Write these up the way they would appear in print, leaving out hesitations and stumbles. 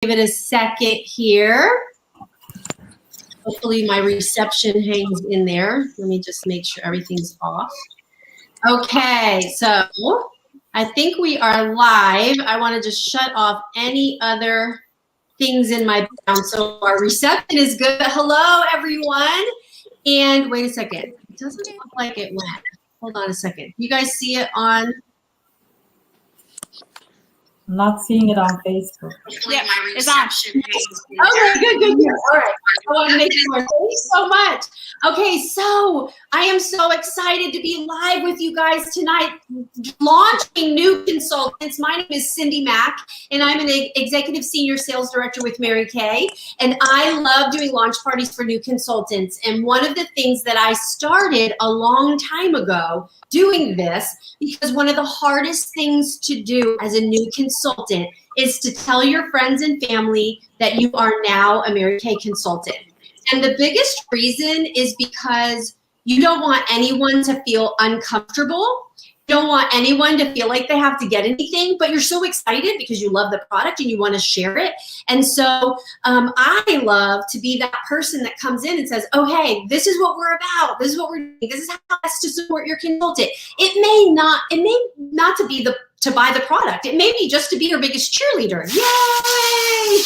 Give it a second here. Hopefully my reception hangs in there. Let me just make sure everything's off. Okay, so I think we are live. I want to just shut off any other things in my background. So our reception is good. Hello, everyone. And wait a second. It doesn't look like it went. Hold on a second. You guys see it on? I'm not seeing it on Facebook. Yeah, it's on. Okay, good. All right. I want to make sure. Thank you so much. Okay, so I am so excited to be live with you guys tonight, launching new consultants. My name is Cindy Mack, and I'm an executive senior sales director with Mary Kay. And I love doing launch parties for new consultants. And one of the things that I started a long time ago doing this, because one of the hardest things to do as a new consultant is to tell your friends and family that you are now a Mary Kay consultant. And the biggest reason is because you don't want anyone to feel uncomfortable. You don't want anyone to feel like they have to get anything, but you're so excited because you love the product and you want to share it. And so I love to be that person that comes in and says, oh, hey, this is what we're about. This is what we're doing. This is how best to support your consultant. It may not to be to buy the product. It may be just to be your biggest cheerleader. Yay!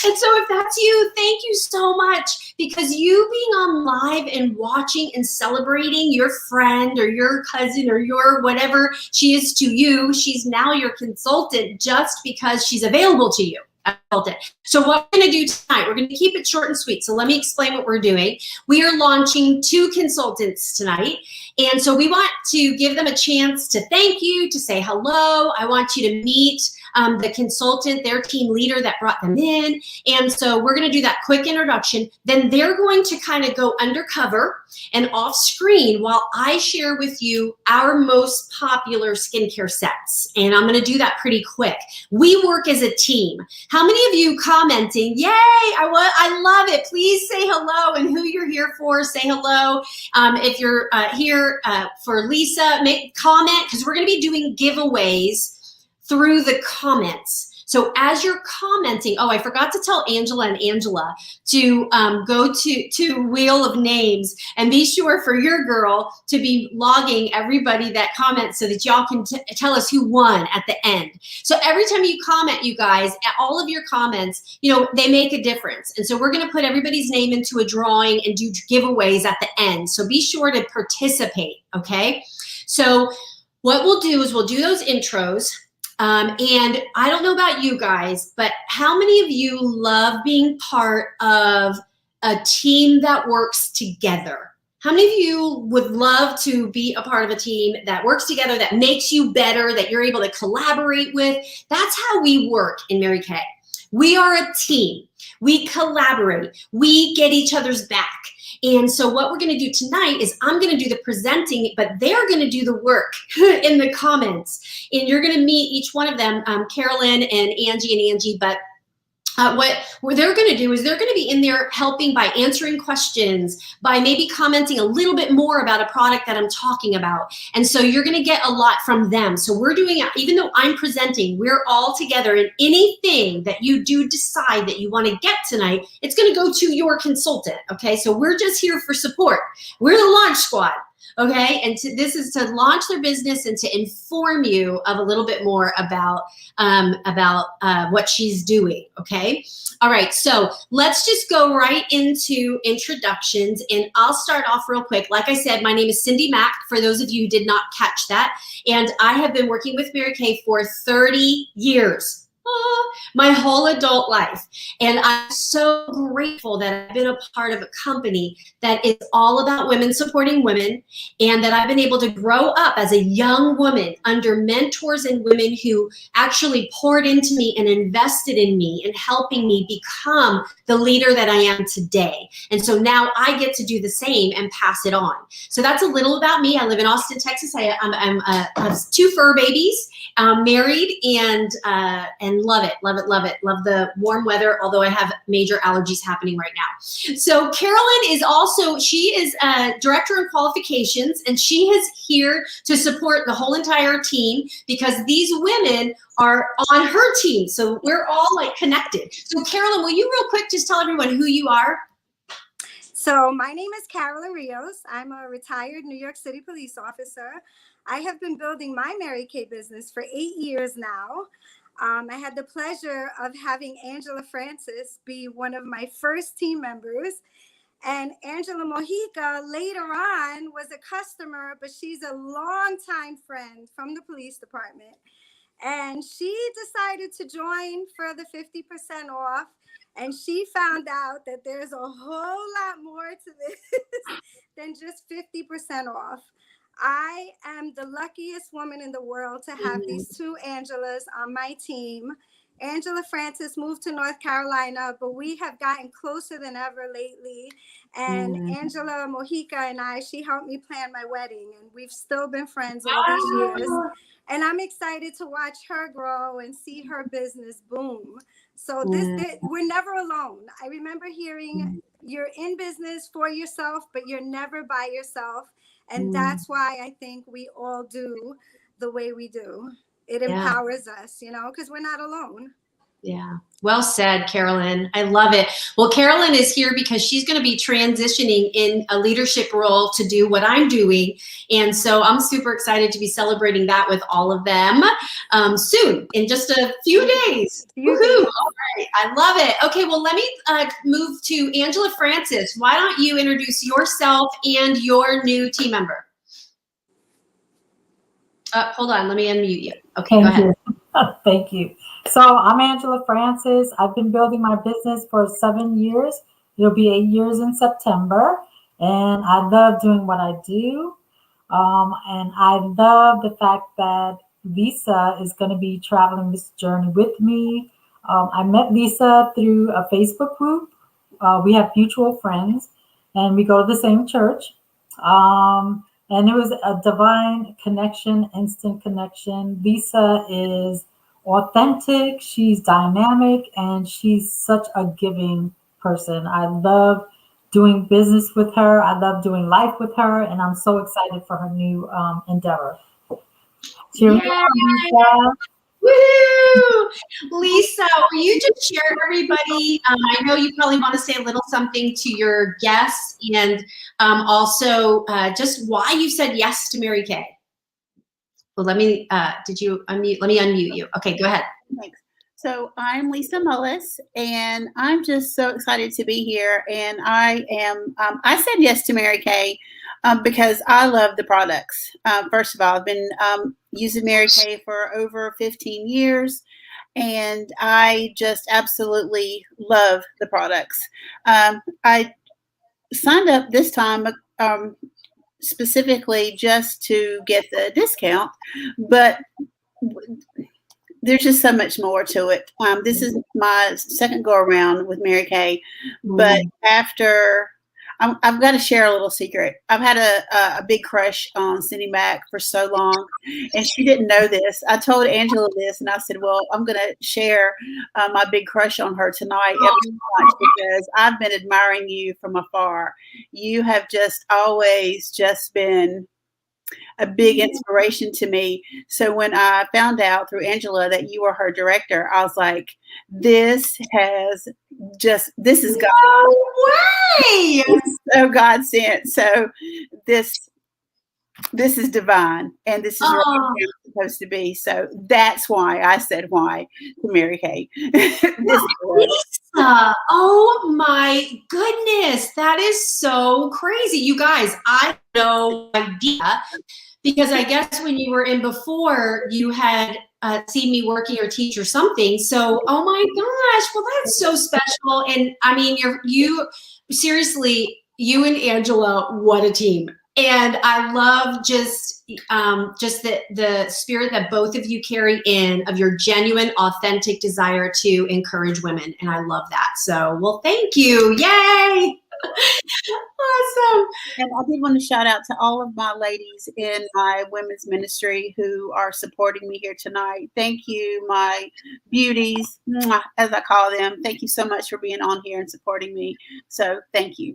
And so if that's you, thank you so much, because you being on live and watching and celebrating your friend or your cousin or your whatever she is to you, she's now your consultant just because she's available to you. So what we're going to do tonight, we're going to keep it short and sweet. So let me explain what we're doing. We are launching 2 consultants tonight. And so we want to give them a chance to thank you, to say hello. I want you to meet the consultant, their team leader that brought them in. And so we're going to do that quick introduction. Then they're going to kind of go undercover and off screen while I share with you our most popular skincare sets. And I'm going to do that pretty quick. We work as a team. How many of you commenting, yay, I love it. Please say hello and who you're here for, say hello. If you're here for Lisa, make comment, because we're going to be doing giveaways through the comments. So as you're commenting, oh, I forgot to tell Angela and Angela to go to Wheel of Names and be sure for your girl to be logging everybody that comments so that y'all can tell us who won at the end. So every time you comment, you guys, all of your comments, they make a difference. And so we're going to put everybody's name into a drawing and do giveaways at the end. So be sure to participate, okay? So what we'll do is we'll do those intros. And I don't know about you guys, but how many of you love being part of a team that works together? How many of you would love to be a part of a team that works together, that makes you better, that you're able to collaborate with? That's how we work in Mary Kay. We are a team. We collaborate. We get each other's back. And so what we're going to do tonight is I'm going to do the presenting, but they're going to do the work in the comments. And you're going to meet each one of them, Carolyn and Angie, but what they're going to do is they're going to be in there helping by answering questions, by maybe commenting a little bit more about a product that I'm talking about. And so you're going to get a lot from them. So we're doing it, even though I'm presenting, we're all together, and anything that you do decide that you want to get tonight, it's going to go to your consultant. Okay. So we're just here for support. We're the launch squad. Okay, and this is to launch their business and to inform you of a little bit more about what she's doing. Okay, all right. So let's just go right into introductions, and I'll start off real quick. Like I said, my name is Cindy Mack. For those of you who did not catch that, and I have been working with Mary Kay for 30 years. My whole adult life. And I'm so grateful that I've been a part of a company that is all about women supporting women, and that I've been able to grow up as a young woman under mentors and women who actually poured into me and invested in me and helping me become the leader that I am today. And so now I get to do the same and pass it on. So that's a little about me. I live in Austin, Texas. I have 2 fur babies, married, and and love it, love it, love it. Love the warm weather, although I have major allergies happening right now. So Carolyn is also, she is a director in qualifications, and she is here to support the whole entire team because these women are on her team. So we're all like connected. So Carolyn, will you real quick just tell everyone who you are? So my name is Carolyn Rios. I'm a retired New York City police officer. I have been building my Mary Kay business for 8 years now. I had the pleasure of having Angela Francis be one of my first team members. And Angela Mojica later on was a customer, but she's a longtime friend from the police department. And she decided to join for the 50% off. And she found out that there's a whole lot more to this than just 50% off. I am the luckiest woman in the world to have these two Angelas on my team. Angela Francis moved to North Carolina, but we have gotten closer than ever lately. And Angela Mojica and I, she helped me plan my wedding, and we've still been friends all these years. And I'm excited to watch her grow and see her business boom. So we're never alone. I remember hearing you're in business for yourself, but you're never by yourself. And that's why I think we all do the way we do. It empowers us, you know, because we're not alone. Yeah. Well said, Carolyn. I love it. Well, Carolyn is here because she's going to be transitioning in a leadership role to do what I'm doing. And so I'm super excited to be celebrating that with all of them soon, in just a few days. Woohoo. All right. I love it. Okay. Well, let me move to Angela Francis. Why don't you introduce yourself and your new team member? Hold on. Let me unmute you. Okay. Go ahead. Thank you. So I'm Angela Francis. I've been building my business for 7 years. It'll be 8 years in September. And I love doing what I do. And I love the fact that Lisa is going to be traveling this journey with me. I met Lisa through a Facebook group. We have mutual friends, and we go to the same church. And it was a divine connection, instant connection. Lisa is authentic, she's dynamic, and she's such a giving person. I love doing business with her. I love doing life with her, and I'm so excited for her new endeavor. Cheers. Woo! Lisa, will you just share everybody? I know you probably want to say a little something to your guests, and also just why you said yes to Mary Kay. Well, let me, did you unmute? Let me unmute you. Okay, go ahead. Thanks. So I'm Lisa Mullis, and I'm just so excited to be here. And I am, I said yes to Mary Kay because I love the products. First of all, I've been using Mary Kay for over 15 years, and I just absolutely love the products. I signed up this time specifically just to get the discount, but there's just so much more to it. This is my second go around with Mary Kay, but after, I've got to share a little secret. I've had a big crush on Cindy Mack for so long, and she didn't know this. I told Angela this, and I said, well, I'm going to share my big crush on her tonight because I've been admiring you from afar. You have just always just been a big inspiration to me. So when I found out through Angela that you were her director, I was like, this is God. No way! So God sent. So this is divine, and this is really how it's supposed to be. So that's why I said why to Mary Kay. Lisa, oh my goodness, that is so crazy. You guys, I had no idea, because I guess when you were in before, you had seen me working or teach or something. So, oh my gosh, well, that's so special. And I mean, you seriously, you and Angela, what a team. And I love just the spirit that both of you carry in, of your genuine, authentic desire to encourage women. And I love that. So, well, thank you. Yay. Awesome. And I did want to shout out to all of my ladies in my women's ministry who are supporting me here tonight. Thank you, my beauties, mwah, as I call them. Thank you so much for being on here and supporting me. So thank you.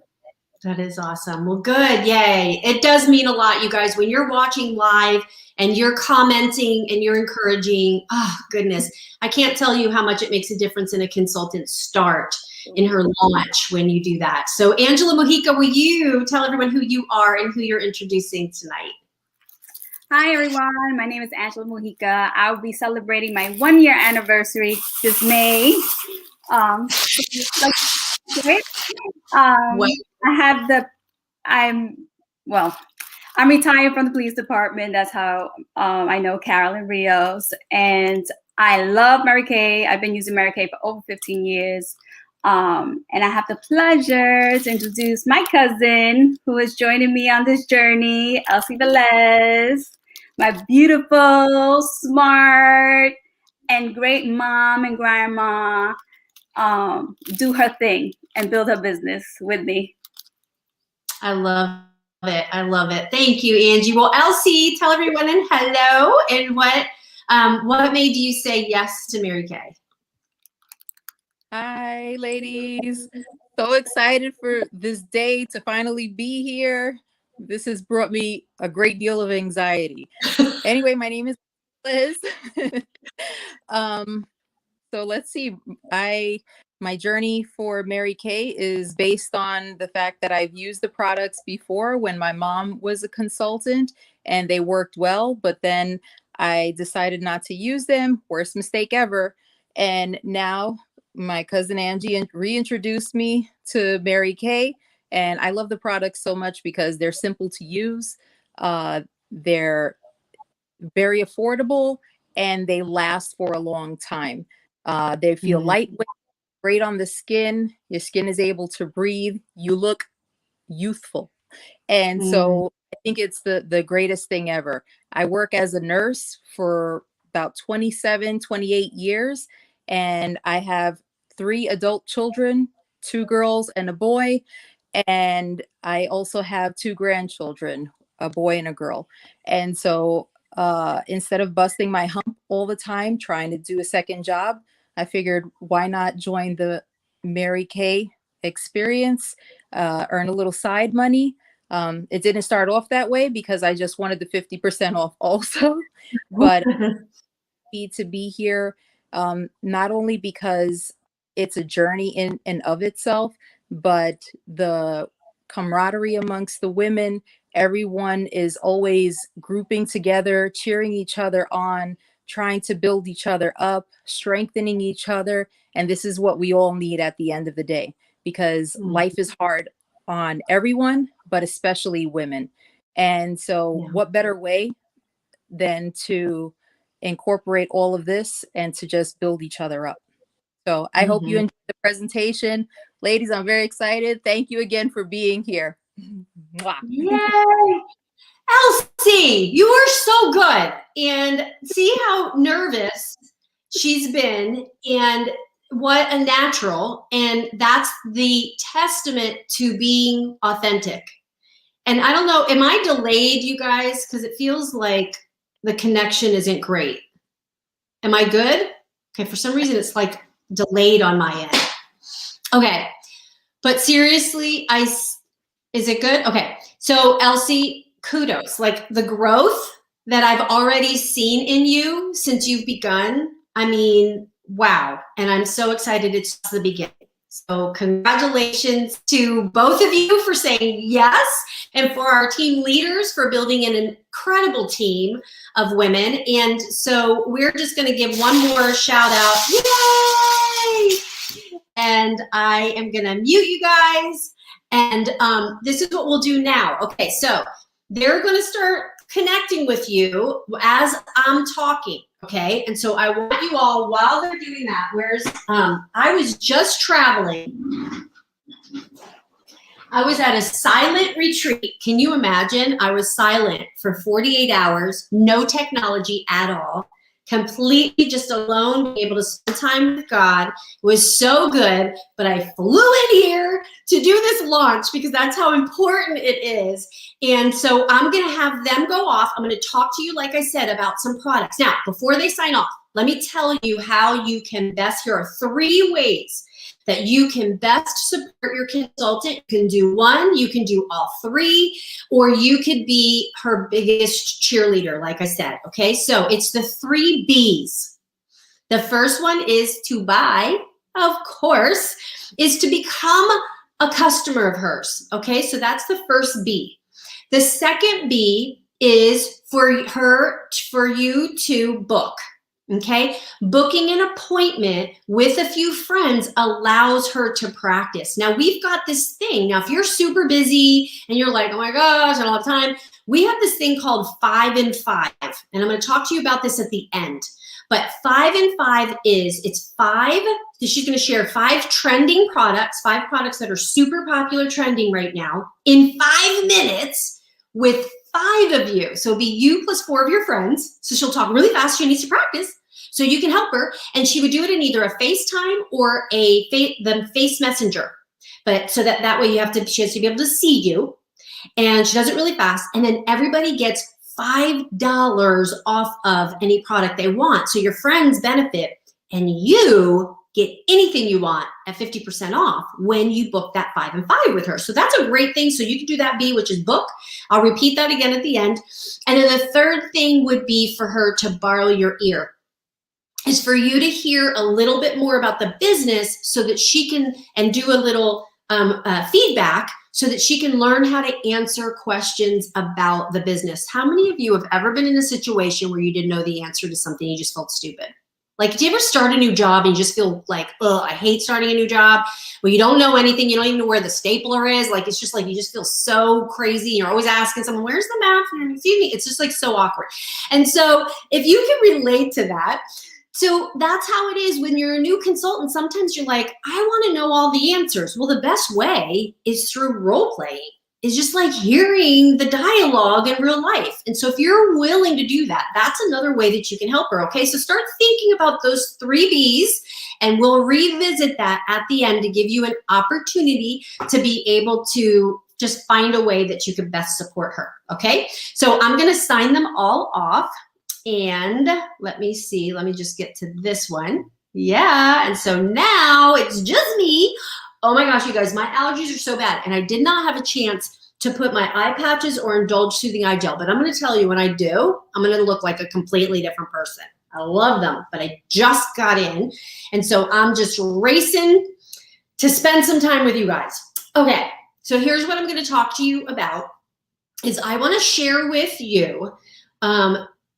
That is awesome. Well, good. Yay. It does mean a lot, you guys, when you're watching live and you're commenting and you're encouraging. Oh, goodness. I can't tell you how much it makes a difference in a consultant's start in her launch when you do that. So Angela Mojica, will you tell everyone who you are and who you're introducing tonight? Hi, everyone. My name is Angela Mojica. I'll be celebrating my 1-year anniversary this May. I'm retired from the police department. That's how I know Carolyn Rios. And I love Mary Kay. I've been using Mary Kay for over 15 years. And I have the pleasure to introduce my cousin who is joining me on this journey, Elsie Velez, my beautiful, smart, and great mom and grandma. Do her thing and build her business with me. I love it. I love it. Thank you, Angie. Well, Elsie, tell everyone and hello, and what made you say yes to Mary Kay? Hi, ladies. So excited for this day to finally be here. This has brought me a great deal of anxiety. Anyway, my name is Liz. So let's see. My journey for Mary Kay is based on the fact that I've used the products before when my mom was a consultant and they worked well, but then I decided not to use them. Worst mistake ever. And now my cousin Angie reintroduced me to Mary Kay, and I love the products so much because they're simple to use. They're very affordable and they last for a long time. They feel lightweight, great on the skin. Your skin is able to breathe. You look youthful. And so I think it's the greatest thing ever. I work as a nurse for about 27, 28 years, and I have 3 adult children, 2 girls and a boy. And I also have 2 grandchildren, a boy and a girl. And so instead of busting my hump all the time, trying to do a second job, I figured, why not join the Mary Kay experience, earn a little side money. It didn't start off that way because I just wanted the 50% off also, but need to be here, not only because it's a journey in and of itself, but the camaraderie amongst the women. Everyone is always grouping together, cheering each other on, trying to build each other up, strengthening each other. And this is what we all need at the end of the day, because life is hard on everyone, but especially women. And so what better way than to incorporate all of this and to just build each other up. So I hope you enjoyed the presentation. Ladies, I'm very excited. Thank you again for being here. Yay! Elsie, you are so good. And see how nervous she's been, and what a natural. And that's the testament to being authentic. And I don't know, am I delayed, you guys? Because it feels like the connection isn't great. Am I good? Okay, for some reason it's like delayed on my end. Okay, but seriously, is it good? Okay, so Elsie, kudos. Like the growth that I've already seen in you since you've begun, I mean, wow. And I'm so excited it's just the beginning. So congratulations to both of you for saying yes, and for our team leaders for building an incredible team of women. And so we're just going to give one more shout out. Yay! And I am going to mute you guys. And this is what we'll do now. Okay, so they're going to start connecting with you as I'm talking. Okay, and so I want you all, while they're doing that, I was just traveling. I was at a silent retreat. Can you imagine? I was silent for 48 hours, no technology at all, completely just alone, being able to spend time with God. It was so good, but I flew in here to do this launch because that's how important it is. And so I'm going to have them go off. I'm going to talk to you, like I said, about some products. Now, before they sign off, let me tell you how you can best, here are 3 ways that you can best support your consultant. You can do one, you can do all 3, or you could be her biggest cheerleader, like I said, okay? So it's the 3 B's. The first one is to buy, of course, is to become a customer of hers, okay? So that's the first B. The second B is for you to book. Okay, booking an appointment with a few friends allows her to practice. Now we've got this thing. Now, if you're super busy and you're like, oh my gosh, I don't have time. We have this thing called 5 and 5. And I'm going to talk to you about this at the end. But 5 and 5 is, it's 5. She's going to share 5 trending products, 5 products that are super popular trending right now in 5 minutes with 5 of you. So it'll be you plus 4 of your friends. So she'll talk really fast. She needs to practice. So you can help her. And she would do it in either a FaceTime or the Face Messenger. But so that way she has to be able to see you. And she does it really fast. And then everybody gets $5 off of any product they want. So your friends benefit and you get anything you want at 50% off when you book that 5 and 5 with her. So that's a great thing. So you can do that B, which is book. I'll repeat that again at the end. And then the third thing would be for her to borrow your ear, is for you to hear a little bit more about the business so that she can, and do a little feedback so that she can learn how to answer questions about the business. How many of you have ever been in a situation where you didn't know the answer to something, you just felt stupid? Like, do you ever start a new job and you just feel like, oh, I hate starting a new job, where you don't know anything, you don't even know where the stapler is. Like, it's just like, you just feel so crazy. You're always asking someone, where's the map? Excuse me. It's just like so awkward. And so if you can relate to that, so that's how it is when you're a new consultant. Sometimes you're like, I want to know all the answers. Well, the best way is through role playing. Is just like hearing the dialogue in real life. And so if you're willing to do that, that's another way that you can help her, okay? So start thinking about those 3 B's, and we'll revisit that at the end to give you an opportunity to be able to just find a way that you can best support her, okay? So I'm gonna sign them all off, and let me see, let me just get to this one. Yeah, and so now it's just me. Oh my gosh, you guys, my allergies are so bad, and I did not have a chance to put my eye patches or indulge soothing eye gel, but I'm going to tell you, when I do, I'm going to look like a completely different person. I love them, but I just got in, and so I'm just racing to spend some time with you guys. Okay, so here's what I'm going to talk to you about, is I want to share with you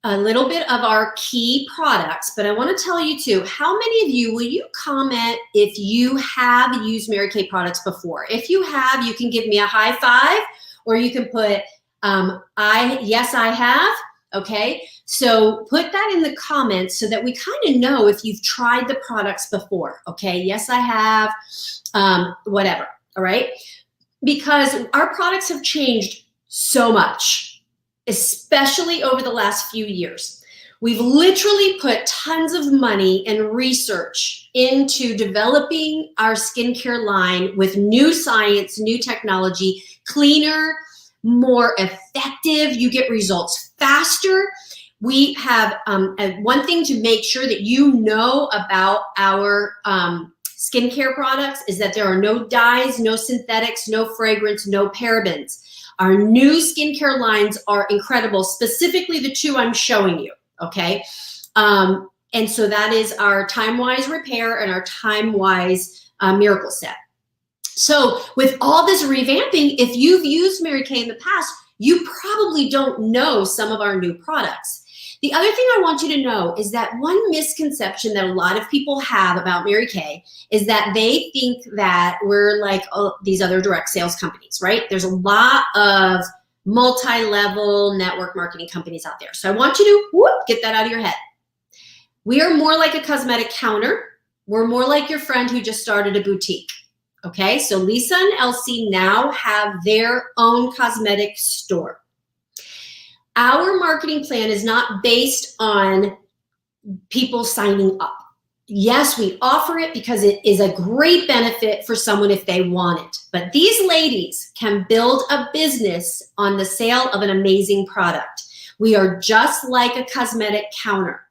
a little bit of our key products, but I want to tell you too, how many of you, will you comment if you have used Mary Kay products before? If you have, you can give me a high 5, or you can put, yes, I have. Okay, so put that in the comments so that we kind of know if you've tried the products before. Okay, yes, I have, whatever. All right, because our products have changed so much, especially over the last few years. We've literally put tons of money and research into developing our skincare line with new science, new technology, cleaner, more effective. You get results faster. We have one thing to make sure that you know about our skincare products is that there are no dyes, no synthetics, no fragrance, no parabens. Our new skincare lines are incredible, specifically the 2 I'm showing you, okay? And so that is our Time-Wise Repair and our Time-Wise Miracle Set. So with all this revamping, if you've used Mary Kay in the past, you probably don't know some of our new products. The other thing I want you to know is that one misconception that a lot of people have about Mary Kay is that they think that we're like these other direct sales companies, right? There's a lot of multi-level network marketing companies out there. So I want you to get that out of your head. We are more like a cosmetic counter. We're more like your friend who just started a boutique. Okay, so Lisa and Elsie now have their own cosmetic store. Our marketing plan is not based on people signing up. Yes, we offer it because it is a great benefit for someone if they want it. But these ladies can build a business on the sale of an amazing product. We are just like a cosmetic counter.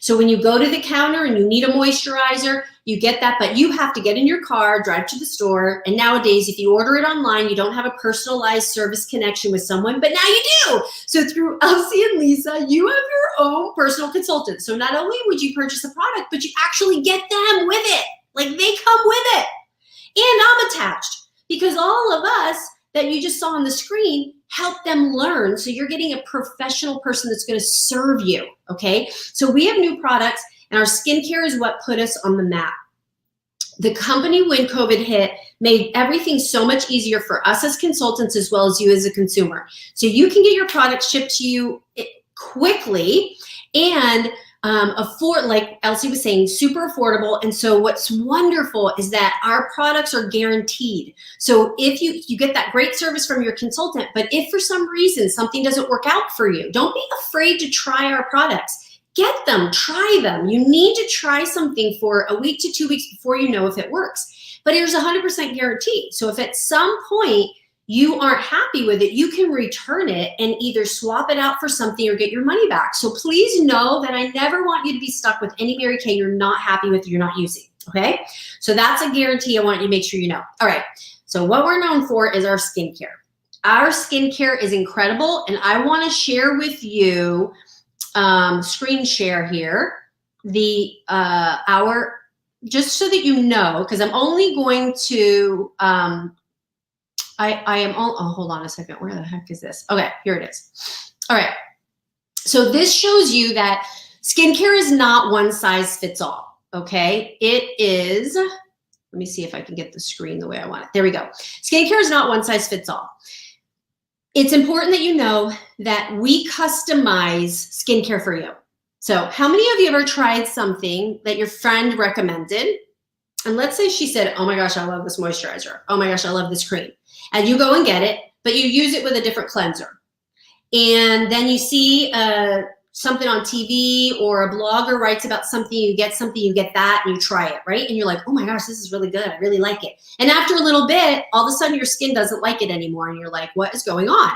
So when you go to the counter and you need a moisturizer, you get that, but you have to get in your car, drive to the store. And nowadays, if you order it online, you don't have a personalized service connection with someone, but now you do. So through Elsie and Lisa, you have your own personal consultant. So not only would you purchase a product, but you actually get them with it. Like they come with it. And I'm attached because all of us that you just saw on the screen help them learn. So you're getting a professional person that's going to serve you. Okay. So we have new products and our skincare is what put us on the map. The company, when COVID hit, made everything so much easier for us as consultants as well as you as a consumer. So you can get your product shipped to you quickly and afford, like Elsie was saying, super affordable. And so what's wonderful is that our products are guaranteed. So if you get that great service from your consultant, but if for some reason something doesn't work out for you, don't be afraid to try our products. Get them, try them. You need to try something for a week to 2 weeks before you know if it works. But here's a 100% guarantee. So if at some point you aren't happy with it, you can return it and either swap it out for something or get your money back. So please know that I never want you to be stuck with any Mary Kay you're not happy with, you're not using, okay? So that's a guarantee I want you to make sure you know. All right, so what we're known for is our skincare. Our skincare is incredible, and I wanna share with you, screen share here, just so that you know, because I'm only going to, hold on a second. Where the heck is this? Okay, here it is. All right. So this shows you that skincare is not one size fits all. Okay. It is, let me see if I can get the screen the way I want it. There we go. Skincare is not one size fits all. It's important that you know that we customize skincare for you. So how many of you ever tried something that your friend recommended? And let's say she said, oh my gosh, I love this moisturizer. Oh my gosh, I love this cream. And you go and get it, but you use it with a different cleanser. And then you see something on TV or a blogger writes about something, you get that, and you try it, right? And you're like, oh my gosh, this is really good. I really like it. And after a little bit, all of a sudden your skin doesn't like it anymore. And you're like, what is going on?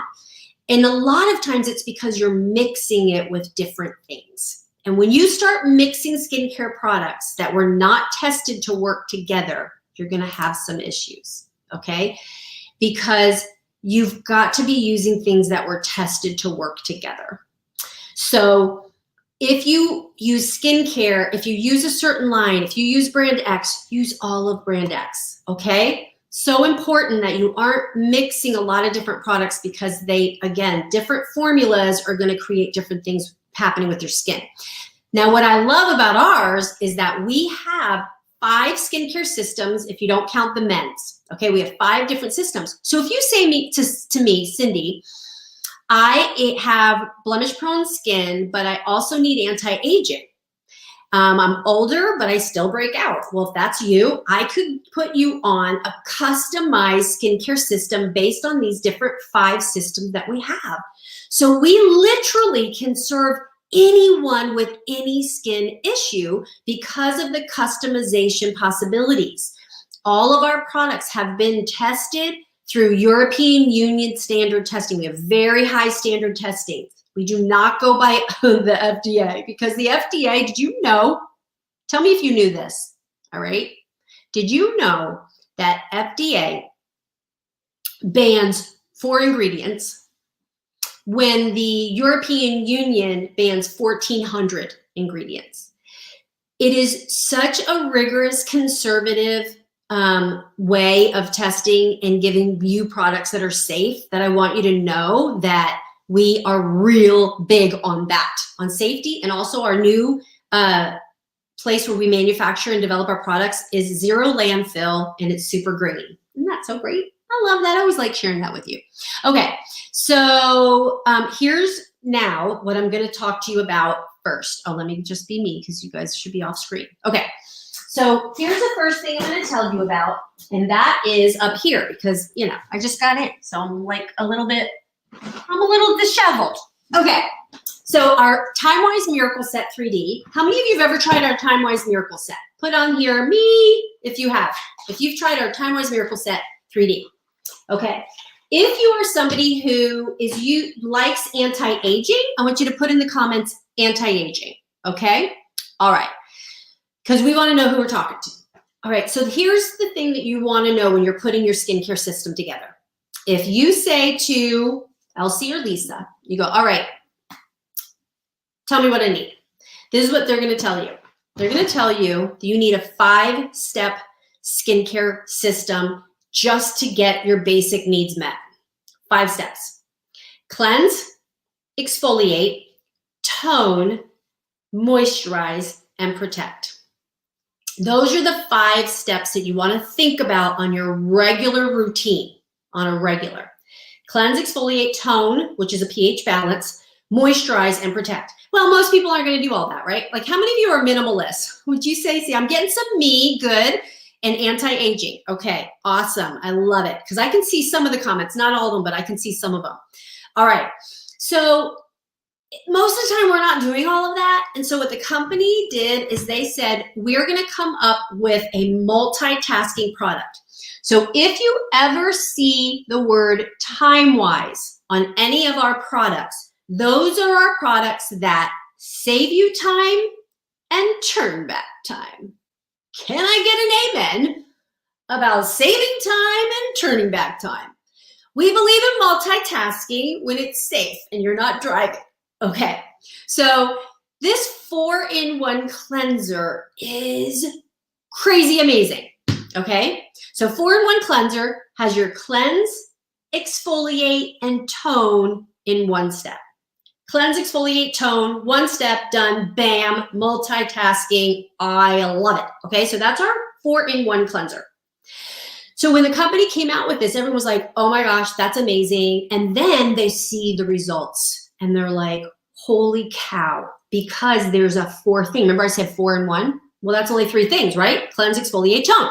And a lot of times it's because you're mixing it with different things. And when you start mixing skincare products that were not tested to work together, you're going to have some issues, okay? Because you've got to be using things that were tested to work together. So if you use skincare, if you use a certain line, if you use brand X, use all of brand X, okay? So important that you aren't mixing a lot of different products because they, again, different formulas are going to create different things happening with your skin. Now, what I love about ours is that we have 5 skincare systems if you don't count the men's. Okay, we have 5 different systems. So if you say to me, Cindy, I have blemish-prone skin, but I also need anti-aging. I'm older, but I still break out. Well, if that's you, I could put you on a customized skincare system based on these different 5 systems that we have. So we literally can serve anyone with any skin issue because of the customization possibilities. All of our products have been tested through European Union standard testing. We have very high standard testing. We do not go by the FDA because the FDA, did you know, tell me if you knew this, all right? Did you know that FDA bans 4 ingredients when the European Union bans 1,400 ingredients? It is such a rigorous, conservative way of testing and giving you products that are safe that I want you to know that we are real big on that, on safety. And also our new place where we manufacture and develop our products is 0 landfill, and it's super green. Isn't that so great? I love that. I always like sharing that with you. Okay, so here's now what I'm going to talk to you about first. Oh, let me just be me because you guys should be off screen. Okay, so here's the first thing I'm going to tell you about, and that is up here because, you know, I just got in. So I'm like I'm a little disheveled. Okay, So our TimeWise Miracle Set 3D. How many of you have ever tried our TimeWise Miracle Set? Put on here, me, if you have. If you've tried our TimeWise Miracle Set 3D. Okay. If you are somebody who likes anti-aging, I want you to put in the comments anti-aging. Okay. All right. Because we want to know who we're talking to. All right. So here's the thing that you want to know when you're putting your skincare system together. If you say to Elsie or Lisa, you go, all right, tell me what I need. This is what they're going to tell you. They're going to tell you that you need a 5-step skincare system just to get your basic needs met. 5 steps. Cleanse, exfoliate, tone, moisturize, and protect. Those are the 5 steps that you want to think about on your regular routine, on a regular. Cleanse, exfoliate, tone, which is a pH balance, moisturize, and protect. Well, most people aren't going to do all that, right? Like, how many of you are minimalists? Would you say, see, I'm getting some me, good, and anti-aging. Okay, awesome. I love it because I can see some of the comments, not all of them, but I can see some of them. All right. So most of the time we're not doing all of that. And so what the company did is they said, we're going to come up with a multitasking product. So if you ever see the word TimeWise on any of our products, those are our products that save you time and turn back time. Can I get an amen about saving time and turning back time? We believe in multitasking when it's safe and you're not driving. Okay, so this 4-in-1 cleanser is crazy amazing. Okay, so 4-in-1 cleanser has your cleanse, exfoliate, and tone in 1 step. Cleanse, exfoliate, tone, 1 step, done, bam, multitasking. I love it. Okay, so that's our 4-in-1 cleanser. So when the company came out with this, everyone was like, oh my gosh, that's amazing. And then they see the results and they're like, holy cow, because there's a 4th thing. Remember I said 4-in-1? Well, that's only 3 things, right? Cleanse, exfoliate, tone.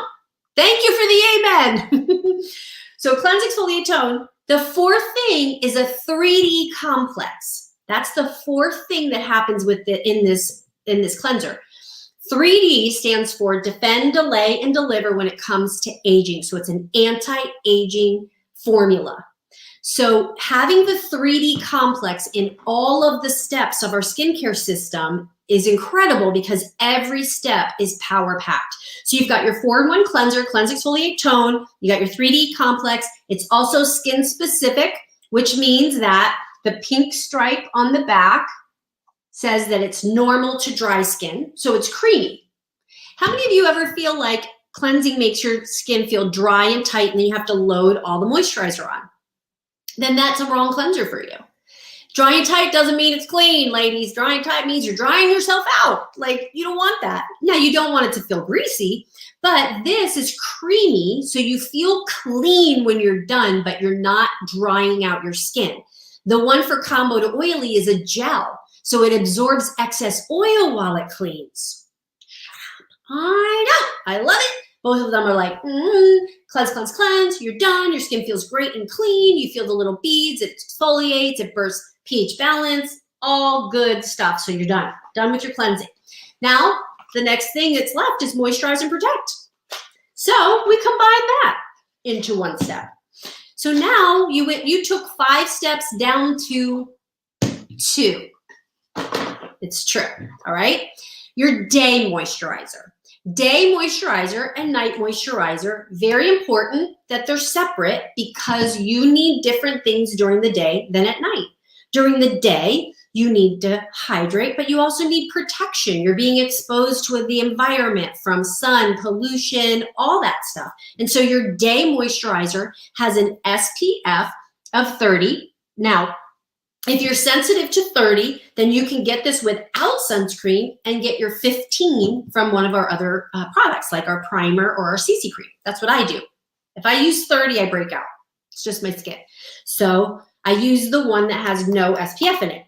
Thank you for the amen. So cleanse, exfoliate, tone. The 4th thing is a 3D complex. That's the 4th thing that happens with in this cleanser. 3D stands for defend, delay, and deliver when it comes to aging. So it's an anti-aging formula. So having the 3D complex in all of the steps of our skincare system is incredible because every step is power-packed. So you've got your 4-in-1 cleanser, cleanse, exfoliate, tone. You got your 3D complex. It's also skin-specific, which means that the pink stripe on the back says that it's normal to dry skin, so it's creamy. How many of you ever feel like cleansing makes your skin feel dry and tight and then you have to load all the moisturizer on? Then that's a wrong cleanser for you. Dry and tight doesn't mean it's clean, ladies. Dry and tight means you're drying yourself out. Like, you don't want that. Now, you don't want it to feel greasy, but this is creamy, so you feel clean when you're done, but you're not drying out your skin. The one for combo to oily is a gel, so it absorbs excess oil while it cleans. I know, I love it. Both of them are like, cleanse, cleanse, cleanse. You're done. Your skin feels great and clean. You feel the little beads. It exfoliates. It bursts pH balance. All good stuff. So you're done. Done with your cleansing. Now, the next thing that's left is moisturize and protect. So we combine that into 1 step. So now you took 5 steps down to 2. It's true. All right. Your day moisturizer. Day moisturizer and night moisturizer, very important that they're separate because you need different things during the day than at night. During the day, you need to hydrate, but you also need protection. You're being exposed to the environment from sun, pollution, all that stuff. And so your day moisturizer has an SPF of 30. Now, if you're sensitive to 30, then you can get this without sunscreen and get your 15 from one of our other products, like our primer or our CC cream. That's what I do. If I use 30, I break out. It's just my skin. So I use the one that has no SPF in it.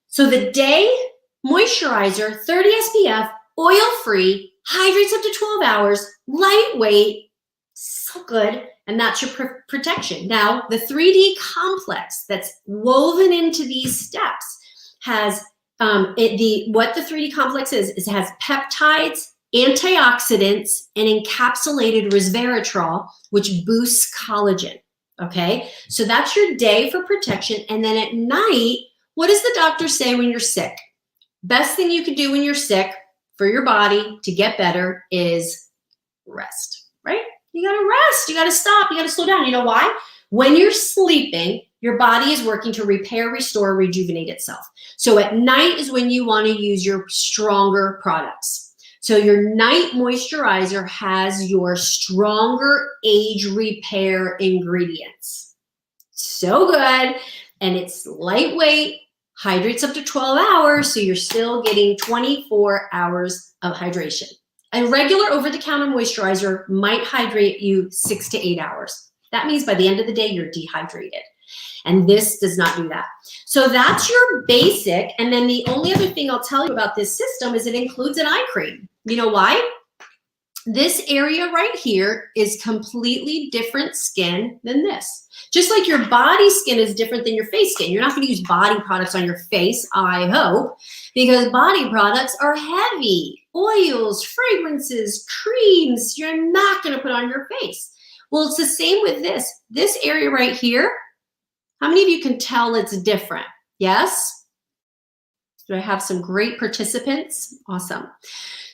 So the day moisturizer, 30 SPF, oil-free, hydrates up to 12 hours, lightweight, so good. And that's your protection. Now, the 3D complex that's woven into these steps has what the 3D complex is it has peptides, antioxidants, and encapsulated resveratrol, which boosts collagen. Okay, so that's your day for protection. And then at night, what does the doctor say when you're sick? Best thing you can do when you're sick for your body to get better is rest, right? You gotta rest, you gotta stop, you gotta slow down. You know why? When you're sleeping, your body is working to repair, restore, rejuvenate itself. So at night is when you wanna use your stronger products. So your night moisturizer has your stronger age repair ingredients. So good, and it's lightweight, hydrates up to 12 hours, so you're still getting 24 hours of hydration. A regular over-the-counter moisturizer might hydrate you 6 to 8 hours. That means by the end of the day, you're dehydrated. And this does not do that. So that's your basic. And then the only other thing I'll tell you about this system is it includes an eye cream. You know why? This area right here is completely different skin than this. Just like your body skin is different than your face skin. You're not going to use body products on your face, I hope, because body products are heavy. Oils, fragrances, creams, you're not going to put on your face. Well, it's the same with this. This area right here, how many of you can tell it's different? Yes? Do I have some great participants? Awesome.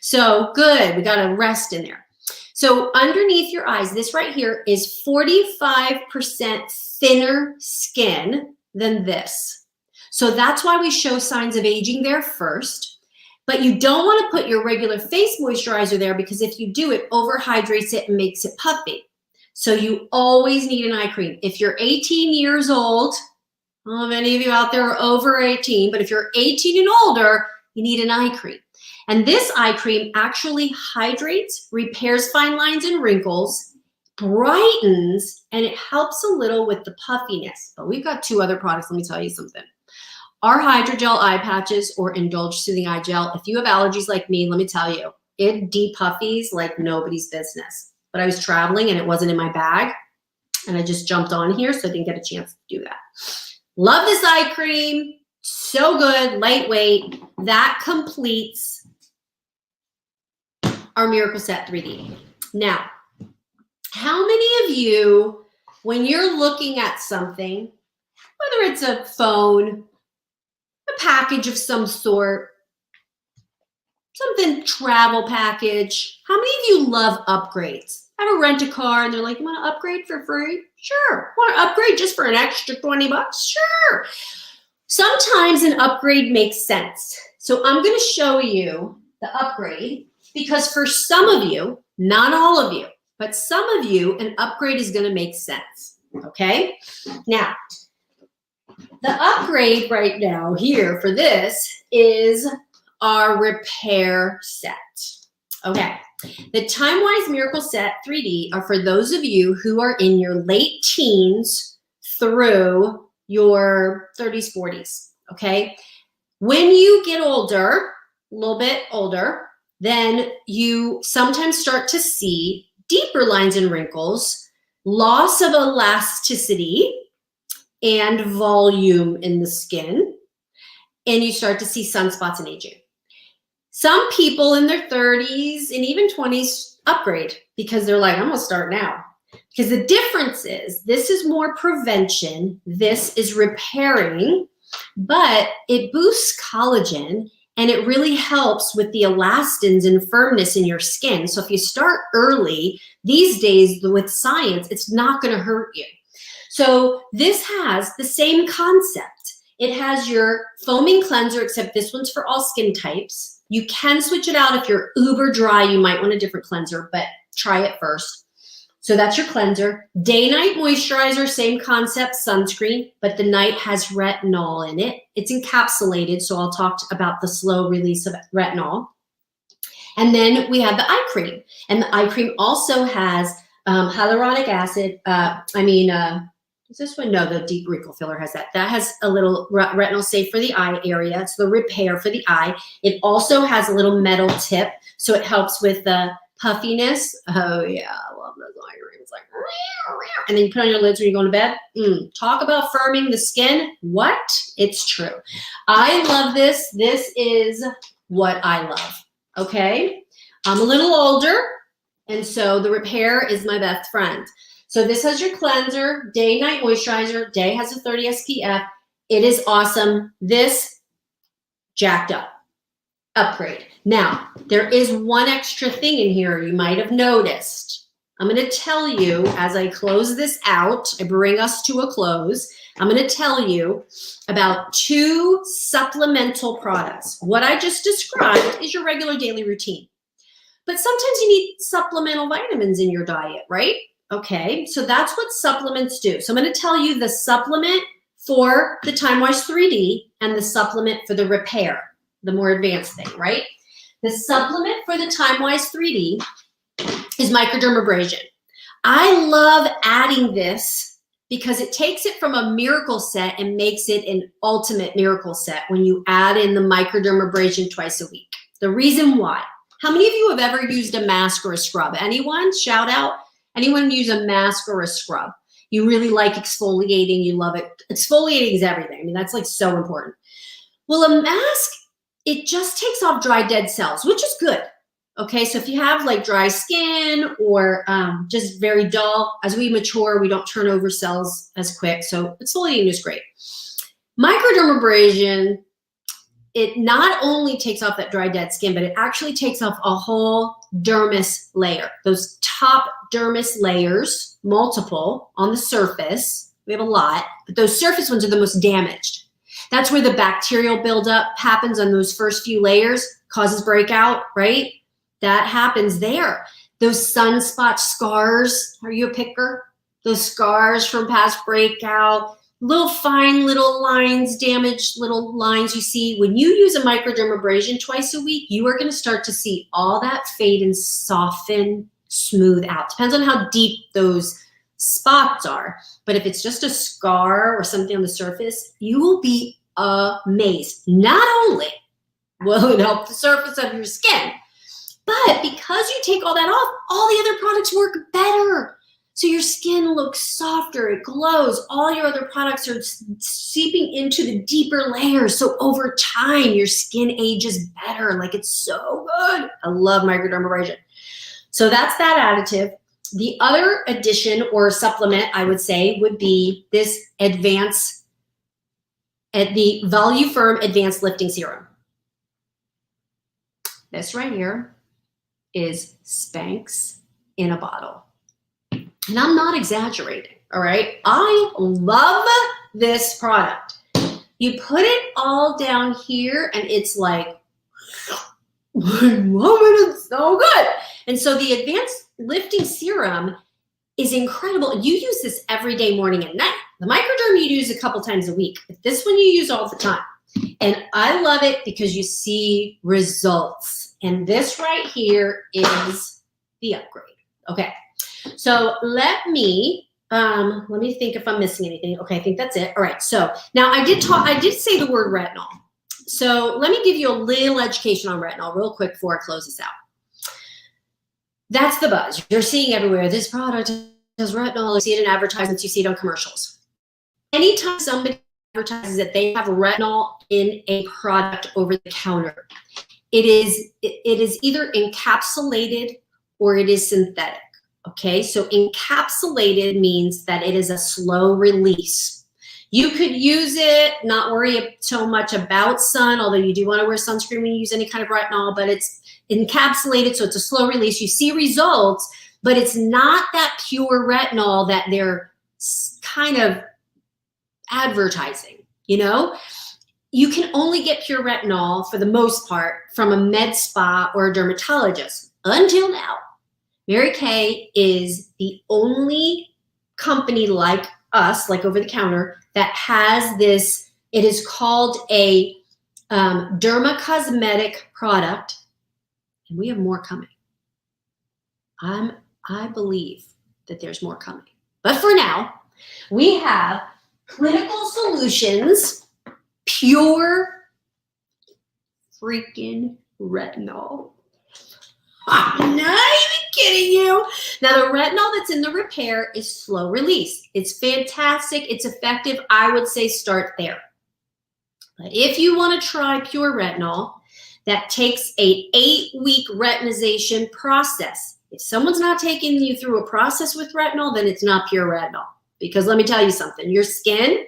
So good, we got a rest in there. So underneath your eyes, this right here is 45% thinner skin than this. So that's why we show signs of aging there first. But you don't want to put your regular face moisturizer there because if you do, it overhydrates it and makes it puffy. So you always need an eye cream. If you're 18 years old, I don't know if any of you out there are over 18, but if you're 18 and older, you need an eye cream. And this eye cream actually hydrates, repairs fine lines and wrinkles, brightens, and it helps a little with the puffiness. But we've got two other products. Let me tell you something. Our Hydrogel eye patches or Indulge Soothing Eye Gel, if you have allergies like me, let me tell you, it depuffies like nobody's business. But I was traveling and it wasn't in my bag, and I just jumped on here, so I didn't get a chance to do that. Love this eye cream. So good, lightweight. That completes our Miracle Set 3D. Now, how many of you, when you're looking at something, whether it's a phone, a package of some sort, something travel package, how many of you love upgrades? Ever rent a car and they're like, you want to upgrade for free? Sure. Want to upgrade just for an extra 20 bucks? Sure. Sometimes an upgrade makes sense. So I'm going to show you the upgrade because for some of you, not all of you, but some of you, an upgrade is going to make sense. Okay? Now, the upgrade right now here for this is our repair set. Okay. The TimeWise Miracle Set 3D are for those of you who are in your late teens through your 30s, 40s, okay? When you get older, a little bit older, then you sometimes start to see deeper lines and wrinkles, loss of elasticity and volume in the skin, and you start to see sunspots and aging. Some people in their 30s and even 20s upgrade because they're like, I'm gonna start now. Because the difference is this is more prevention, this is repairing, but it boosts collagen and it really helps with the elastins and firmness in your skin. So if you start early, these days with science, it's not gonna hurt you. So this has the same concept. It has your foaming cleanser, except this one's for all skin types. You can switch it out if you're uber dry, you might want a different cleanser, but try it first. So that's your cleanser. Day-night moisturizer, same concept, sunscreen, but the night has retinol in it. It's encapsulated, so I'll talk about the slow release of retinol. And then we have the eye cream. And the eye cream also has hyaluronic acid, is this one? No, the deep wrinkle filler has that. That has a little retinol safe for the eye area. It's the repair for the eye. It also has a little metal tip, so it helps with the puffiness. Oh yeah, I love those eye creams. Like, and then you put on your lids when you're going to bed. Talk about firming the skin. What? It's true. I love this. This is what I love. Okay. I'm a little older, and so the repair is my best friend. So this has your cleanser, day, night moisturizer. Day has a 30 SPF. It is awesome. This jacked up. Upgrade. Now, there is one extra thing in here you might have noticed. I'm going to tell you as I close this out, I bring us to a close. I'm going to tell you about 2 supplemental products. What I just described is your regular daily routine. But sometimes you need supplemental vitamins in your diet, right? Okay, so that's what supplements do. So I'm going to tell you the supplement for the TimeWise 3D and the supplement for the repair, the more advanced thing, right? The supplement for the TimeWise 3D is microdermabrasion. I love adding this because it takes it from a miracle set and makes it an ultimate miracle set when you add in the microdermabrasion twice a week. The reason why. How many of you have ever used a mask or a scrub? Anyone? Shout out. Anyone use a mask or a scrub? You really like exfoliating. You love it. Exfoliating is everything. I mean, that's like so important. Well, a mask, it just takes off dry, dead cells, which is good. Okay, so if you have like dry skin or just very dull, as we mature, we don't turn over cells as quick. So exfoliating is great. Microdermabrasion, it not only takes off that dry, dead skin, but it actually takes off a whole dermis layer. Those top dermis layers, multiple on the surface. We have a lot, but those surface ones are the most damaged. That's where the bacterial buildup happens on those first few layers, causes breakout, right? That happens there. Those sunspot scars, are you a picker? Those scars from past breakout, little fine little lines, damaged little lines you see. When you use a microdermabrasion twice a week, you are going to start to see all that fade and soften, smooth out. Depends on how deep those spots are. But if it's just a scar or something on the surface, you will be amazed. Not only will it help the surface of your skin, but because you take all that off, all the other products work better. So your skin looks softer, it glows. All your other products are seeping into the deeper layers. So over time, your skin ages better. Like, it's so good. I love microdermabrasion. So that's that additive. The other addition or supplement, I would say, would be this the Voluform Advanced Lifting Serum. This right here is Spanx in a bottle. And I'm not exaggerating, all right? I love this product. You put it all down here and it's like, I love it, it's so good. And so the Advanced Lifting Serum is incredible. You use this every day, morning and night. The Microderm you use a couple times a week, but this one you use all the time. And I love it because you see results. And this right here is the upgrade, okay? So let me think if I'm missing anything. Okay, I think that's it. All right, so now I did say the word retinol. So let me give you a little education on retinol real quick before I close this out. That's the buzz. You're seeing everywhere, this product has retinol. You see it in advertisements, you see it on commercials. Anytime somebody advertises that they have retinol in a product over the counter, it is either encapsulated or it is synthetic. Okay, so encapsulated means that it is a slow release. You could use it, not worry so much about sun, although you do want to wear sunscreen when you use any kind of retinol, but it's encapsulated, so it's a slow release. You see results, but it's not that pure retinol that they're kind of advertising, you know? You can only get pure retinol, for the most part, from a med spa or a dermatologist. Until now, Mary Kay is the only company like us, like over the counter, that has this. It is called a dermacosmetic product, and we have more coming. I believe that there's more coming. But for now, we have Clinical Solutions pure freaking retinol. I'm not even kidding you. Now, the retinol that's in the repair is slow release. It's fantastic. It's effective. I would say start there. But if you want to try pure retinol, that takes an 8-week retinization process. If someone's not taking you through a process with retinol, then it's not pure retinol. Because let me tell you something, your skin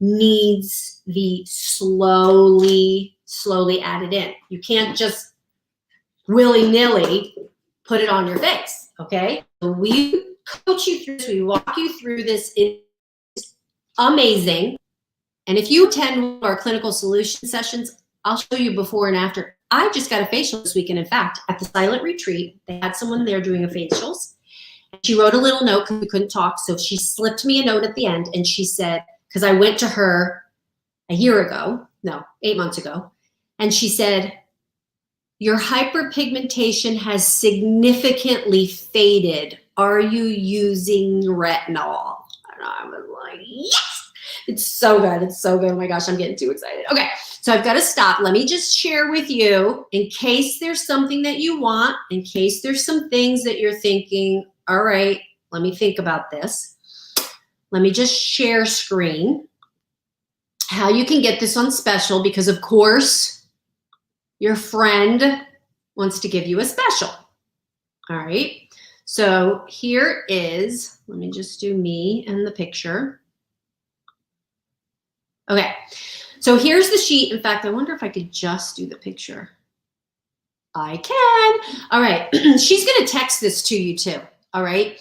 needs the slowly added in. You can't just willy-nilly put it on your face, okay? So we coach you through this, we walk you through this. It's amazing. And if you attend our clinical solution sessions, I'll show you before and after. I just got a facial this weekend. In fact, at the silent retreat, they had someone there doing a facials. She wrote a little note because we couldn't talk. So she slipped me a note at the end and she said, because I went to her 8 months ago, and she said, your hyperpigmentation has significantly faded. Are you using retinol? And I was like, yes, it's so good. It's so good. Oh my gosh, I'm getting too excited. Okay, so I've got to stop. Let me just share with you, in case there's something that you want, in case there's some things that you're thinking, all right, let me think about this. Let me just share screen. How you can get this on special, because of course, your friend wants to give you a special. All right, so here is, let me just do me and the picture. Okay, so here's the sheet. In fact, I wonder if I could just do the picture. I can. All right, she's gonna text this to you too, all right?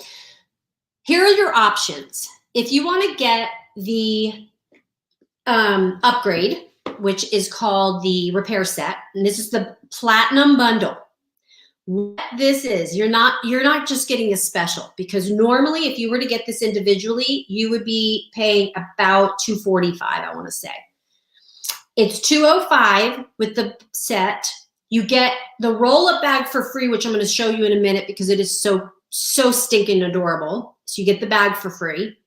Here are your options. If you wanna get the upgrade, which is called the repair set, and this is the platinum bundle. What this is, you're not just getting a special, because normally if you were to get this individually, you would be paying about $245, I want to say. It's $205 with the set. You get the roll-up bag for free, which I'm going to show you in a minute because it is so stinking adorable. So you get the bag for free.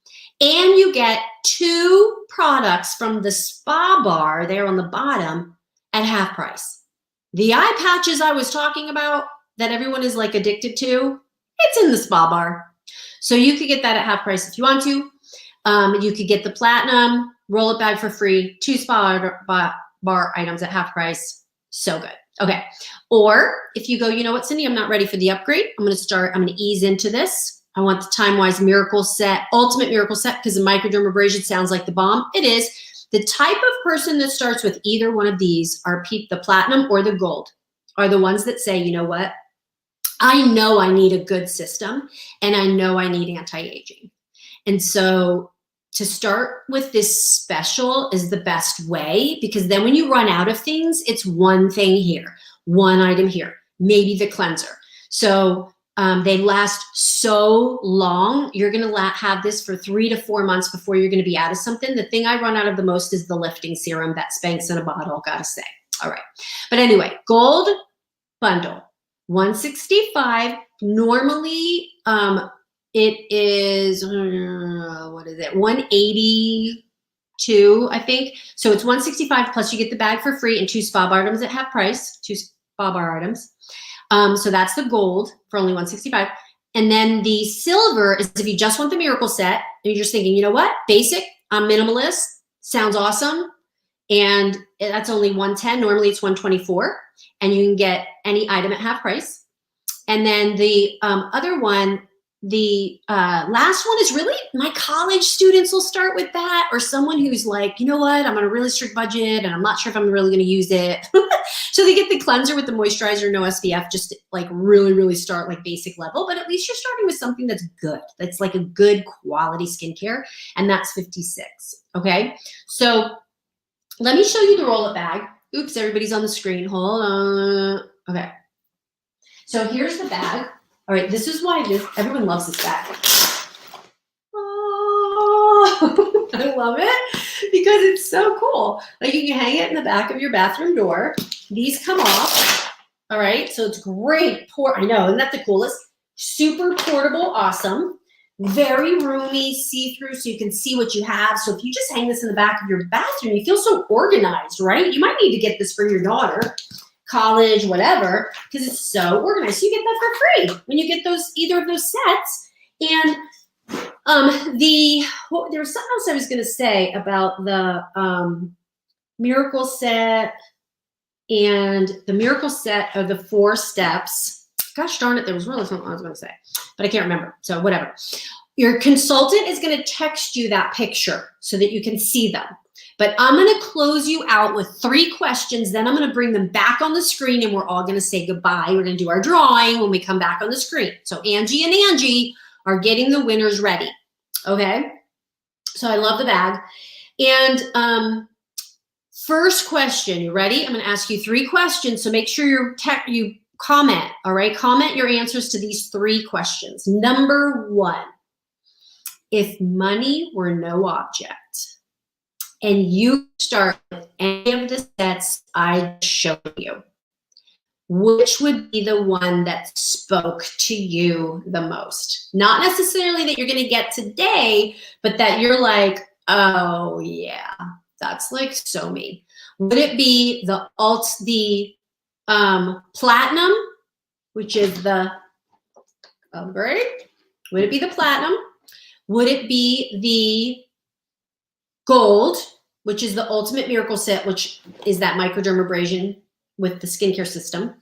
And you get 2 products from the Spa Bar there on the bottom at half price. The eye patches I was talking about that everyone is like addicted to, it's in the Spa Bar. So you could get that at half price if you want to. You could get the platinum roll-up bag for free, 2 Spa Bar items at half price. So good. Okay. Or if you go, you know what, Cindy, I'm not ready for the upgrade. I'm going to ease into this. I want the Time-Wise Miracle Set, Ultimate Miracle Set, because the microdermabrasion sounds like the bomb. It is. The type of person that starts with either one of these are the platinum or the gold, are the ones that say, you know what, I know I need a good system and I know I need anti-aging. And so to start with this special is the best way, because then when you run out of things, it's one thing here, one item here, maybe the cleanser. So they last so long. You're going to have this for 3 to 4 months before you're going to be out of something. The thing I run out of the most is the lifting serum, that Spanx in a bottle, gotta say. All right. But anyway, gold bundle, $165. Normally, it is, what is it? $182, I think. So it's $165 plus you get the bag for free and 2 Spa Bar items at half price, 2 Spa Bar items. So that's the gold for only $165. And then the silver is if you just want the miracle set and you're just thinking, you know what, basic, I'm minimalist, sounds awesome. And that's only $110. Normally it's $124, and you can get any item at half price. And then the other one, the last one is really, my college students will start with that, or someone who's like, you know what, I'm on a really strict budget and I'm not sure if I'm really going to use it. So they get the cleanser with the moisturizer, no SPF, just to like really start like basic level, but at least you're starting with something that's good. That's like a good quality skincare, and that's $56. Okay. So let me show you the roll-up bag. Oops, everybody's on the screen. Hold on. Okay. So here's the bag. All right, this is why everyone loves this bag. Oh, I love it because it's so cool. Like you can hang it in the back of your bathroom door. These come off. All right, so it's great. I know, isn't that the coolest? Super portable, awesome. Very roomy, see-through, so you can see what you have. So if you just hang this in the back of your bathroom, you feel so organized, right? You might need to get this for your daughter. college, whatever, because it's so organized. So you get that for free when you get either of those sets. And there was something else I was going to say about the miracle set and the miracle set of the 4 steps. Gosh darn it, there was really something I was going to say, but I can't remember. So whatever. Your consultant is going to text you that picture so that you can see them. But I'm going to close you out with 3 questions. Then I'm going to bring them back on the screen and we're all going to say goodbye. We're going to do our drawing when we come back on the screen. So Angie and Angie are getting the winners ready. Okay. So I love the bag. And first question, you ready? I'm going to ask you 3 questions. So make sure you comment. All right. Comment your answers to these 3 questions. Number 1, if money were no object, and you start with any of the sets I showed you, which would be the one that spoke to you the most? Not necessarily that you're going to get today, but that you're like, oh yeah, that's like so me. Would it be the platinum, which is the upgrade? Would it be the platinum? Would it be the gold, which is the ultimate miracle set, which is that microdermabrasion with the skincare system?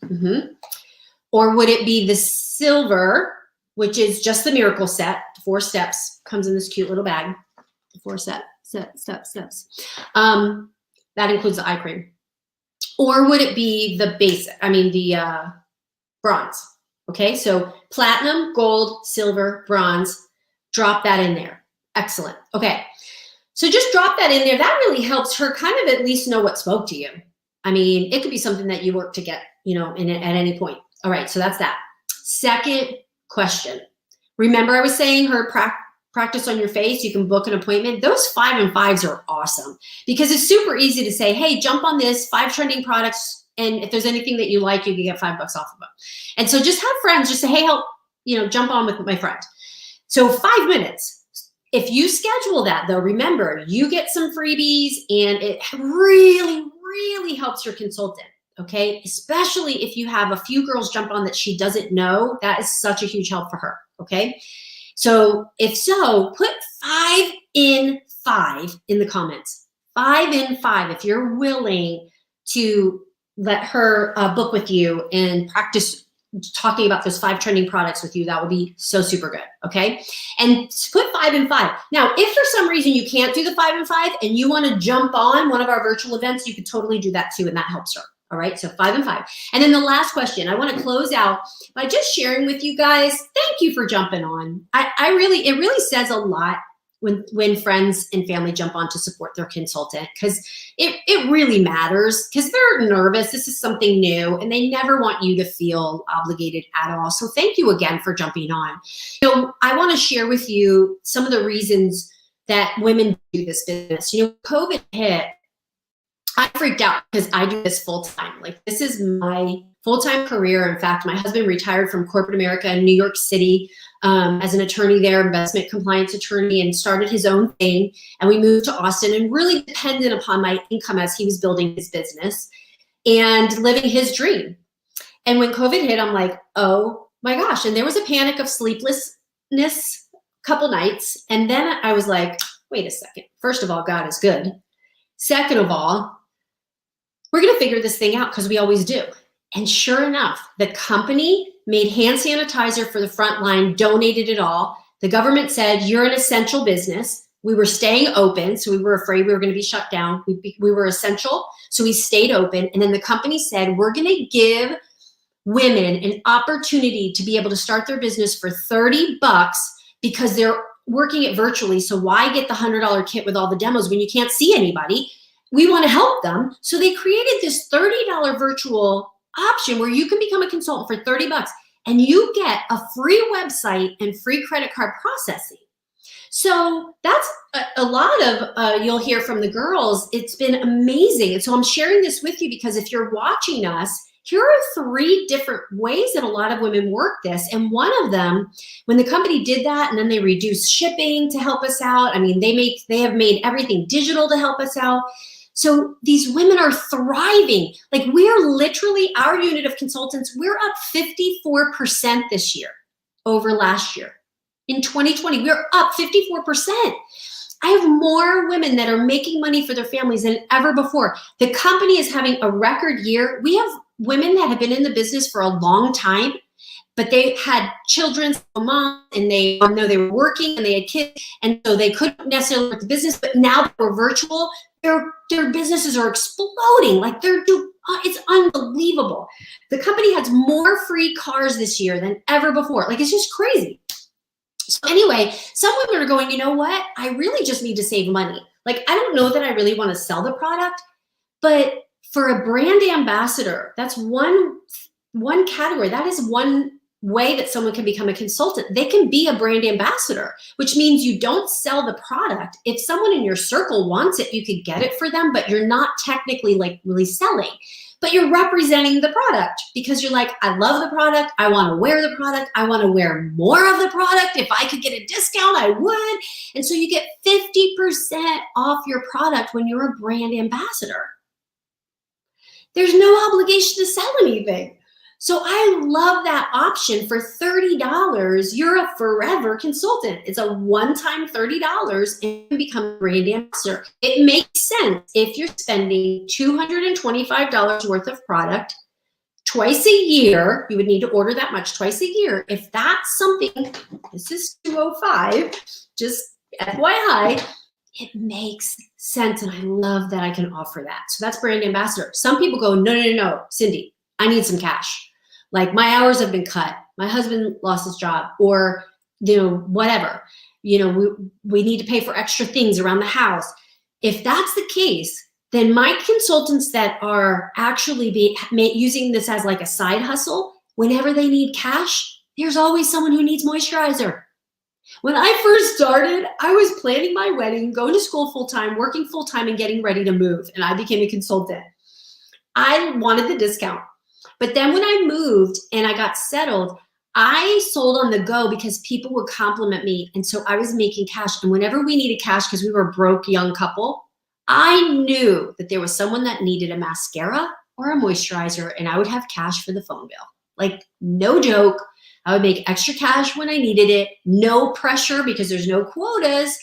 Or would it be the silver, which is just the miracle set, 4 steps, comes in this cute little bag, 4 steps. That includes the eye cream. Or would it be the the bronze? Okay, so platinum, gold, silver, bronze, drop that in there. Excellent. Okay. So just drop that in there. That really helps her kind of at least know what spoke to you. I mean, it could be something that you work to get, at any point. All right, so that's that. Second question. Remember I was saying her practice on your face, you can book an appointment. Those 5 and 5s are awesome because it's super easy to say, hey, jump on this, 5 trending products, and if there's anything that you like, you can get $5 off of them. And so just have friends, just say, hey, help, jump on with my friend. So 5 minutes. If you schedule that though, remember, you get some freebies and it really, really helps your consultant, okay? Especially if you have a few girls jump on that she doesn't know, that is such a huge help for her, okay? So if so, put 5 in 5 in the comments. 5 in 5 if you're willing to let her book with you and practice talking about those 5 trending products with you. That would be so super good. Okay. And put 5 in 5. Now, if for some reason you can't do the 5 in 5 and you want to jump on one of our virtual events, you could totally do that too. And that helps her. All right. So 5 and 5. And then the last question, I want to close out by just sharing with you guys. Thank you for jumping on. It really says a lot when friends and family jump on to support their consultant, because it really matters, because they're nervous. This is something new and they never want you to feel obligated at all. So thank you again for jumping on. I want to share with you some of the reasons that women do this business. COVID hit. I freaked out because I do this full time. Like, this is my full-time career. In fact, my husband retired from corporate America in New York City as an attorney there, investment compliance attorney, and started his own thing. And we moved to Austin and really depended upon my income as he was building his business and living his dream. And when COVID hit, I'm like, oh my gosh. And there was a panic of sleeplessness a couple nights. And then I was like, wait a second. First of all, God is good. Second of all, we're going to figure this thing out because we always do. And sure enough, the company made hand sanitizer for the front line, donated it all. The government said, you're an essential business. We were staying open, so we were afraid we were going to be shut down. We were essential, so we stayed open. And then the company said, we're going to give women an opportunity to be able to start their business for $30 because they're working it virtually. So why get the $100 kit with all the demos when you can't see anybody? We want to help them. So they created this $30 virtual option where you can become a consultant for $30 and you get a free website and free credit card processing. So that's a lot of, you'll hear from the girls. It's been amazing. And so I'm sharing this with you because if you're watching us, here are 3 different ways that a lot of women work this. And one of them, when the company did that and then they reduced shipping to help us out, I mean, they have made everything digital to help us out. So these women are thriving. Like we're literally, our unit of consultants, we're up 54% this year over last year. In 2020, we're up 54%. I have more women that are making money for their families than ever before. The company is having a record year. We have women that have been in the business for a long time, but they had children, mom, and they know they were working and they had kids, and so they couldn't necessarily work the business. But now that we're virtual, their businesses are exploding. Like it's unbelievable. The company has more free cars this year than ever before. Like it's just crazy. So anyway, some women are going, you know what? I really just need to save money. Like, I don't know that I really want to sell the product, but for a brand ambassador, that's one category. That is one way that someone can become a consultant. They can be a brand ambassador, which means you don't sell the product. If someone in your circle wants it, you could get it for them, but you're not technically like really selling. But you're representing the product because you're like, I love the product. I want to wear the product. I want to wear more of the product. If I could get a discount, I would. And so you get 50% off your product when you're a brand ambassador. There's no obligation to sell anything. So I love that option. For $30, you're a forever consultant. It's a one-time $30 and you become a brand ambassador. It makes sense if you're spending $225 worth of product twice a year. You would need to order that much twice a year. If that's something, this is $205, just FYI, it makes sense. And I love that I can offer that. So that's brand ambassador. Some people go, no, Cindy, I need some cash. Like my hours have been cut. My husband lost his job, or, whatever, we need to pay for extra things around the house. If that's the case, then my consultants that are actually using this as like a side hustle, whenever they need cash, there's always someone who needs moisturizer. When I first started, I was planning my wedding, going to school full-time, working full-time, and getting ready to move. And I became a consultant. I wanted the discount. But then when I moved and I got settled, I sold on the go because people would compliment me. And so I was making cash. And whenever we needed cash, because we were a broke young couple, I knew that there was someone that needed a mascara or a moisturizer, and I would have cash for the phone bill. Like, no joke. I would make extra cash when I needed it. No pressure because there's no quotas.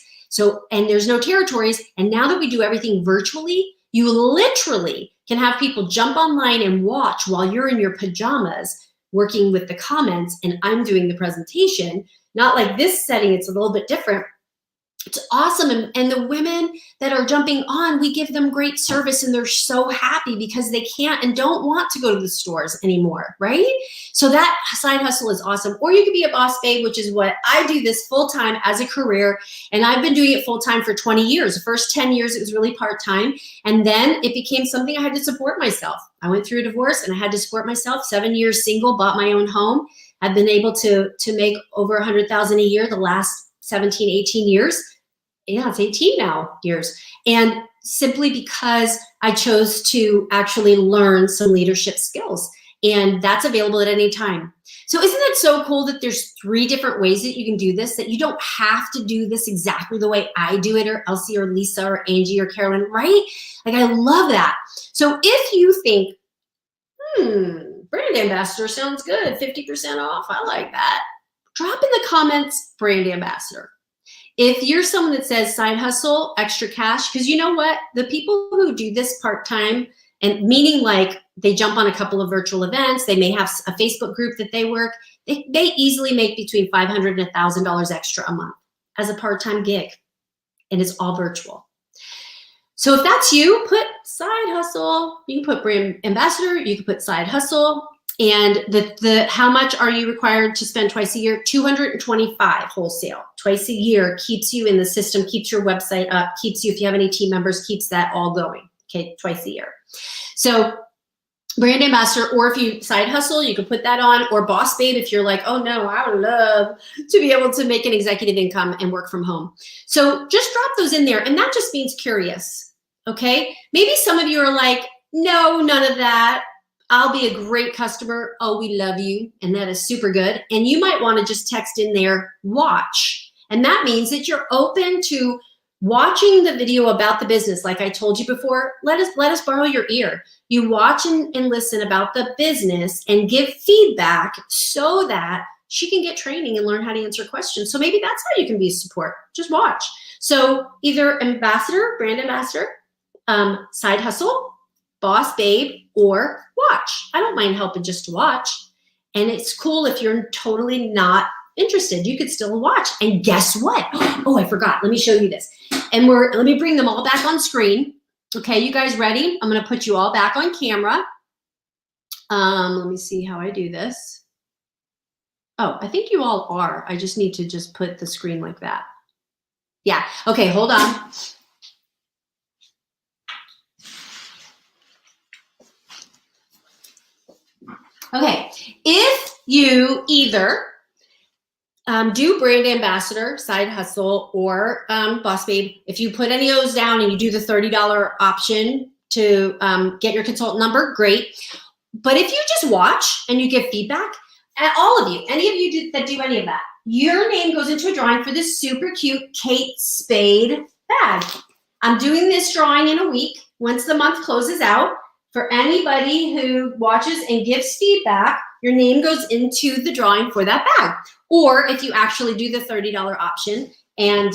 And there's no territories. And now that we do everything virtually, you literally can have people jump online and watch while you're in your pajamas working with the comments and I'm doing the presentation. Not like this setting, it's a little bit different. It's awesome. And the women that are jumping on, we give them great service and they're so happy because they can't and don't want to go to the stores anymore, right? So that side hustle is awesome. Or you could be a boss babe, which is what I do this full-time as a career. And I've been doing it full-time for 20 years. The first 10 years, it was really part-time. And then it became something I had to support myself. I went through a divorce and I had to support myself. 7 years single, bought my own home. I've been able to make over $100,000 a year the last 17, 18 years. Yeah, it's 18 now years. And simply because I chose to actually learn some leadership skills. And that's available at any time. So isn't it so cool that there's 3 different ways that you can do this, that you don't have to do this exactly the way I do it, or Elsie or Lisa or Angie or Carolyn, right? Like, I love that. So if you think, brand ambassador sounds good, 50% off, I like that. Drop in the comments, brand ambassador. If you're someone that says side hustle, extra cash, because you know what? The people who do this part-time, and meaning like they jump on a couple of virtual events, they may have a Facebook group that they work, they easily make between $500 and $1,000 extra a month as a part-time gig, and it's all virtual. So if that's you, put side hustle. You can put brand ambassador, you can put side hustle. And the how much are you required to spend twice a year? $225 wholesale twice a year, keeps you in the system, keeps your website up, keeps you, if you have any team members, keeps that all going, okay, twice a year. So brand ambassador, or if you side hustle, you can put that on, or boss babe if you're like, oh no, I would love to be able to make an executive income and work from home. So just drop those in there, and that just means curious, okay? Maybe some of you are like, no, none of that. I'll be a great customer. Oh, we love you. And that is super good. And you might want to just text in there, watch. And that means that you're open to watching the video about the business, like I told you before, let us borrow your ear. You watch and listen about the business and give feedback so that she can get training and learn how to answer questions. So maybe that's how you can be support. Just watch. So either ambassador, brand ambassador, side hustle, boss babe, or watch. I don't mind helping just to watch. And it's cool if you're totally not interested, you could still watch. And guess what? Oh, I forgot. Let me show you this. And let me bring them all back on screen. Okay, you guys ready? I'm going to put you all back on camera. Let me see how I do this. Oh, I think you all are. I just need to just put the screen like that. Yeah. Okay, hold on. Okay, if you either do brand ambassador, side hustle, or boss babe, if you put any of those down and you do the $30 option to get your consultant number, great. But if you just watch and you give feedback, and all of you, any of you that do any of that, your name goes into a drawing for this super cute Kate Spade bag. I'm doing this drawing in a week once the month closes out. For anybody who watches and gives feedback, your name goes into the drawing for that bag. Or if you actually do the $30 option and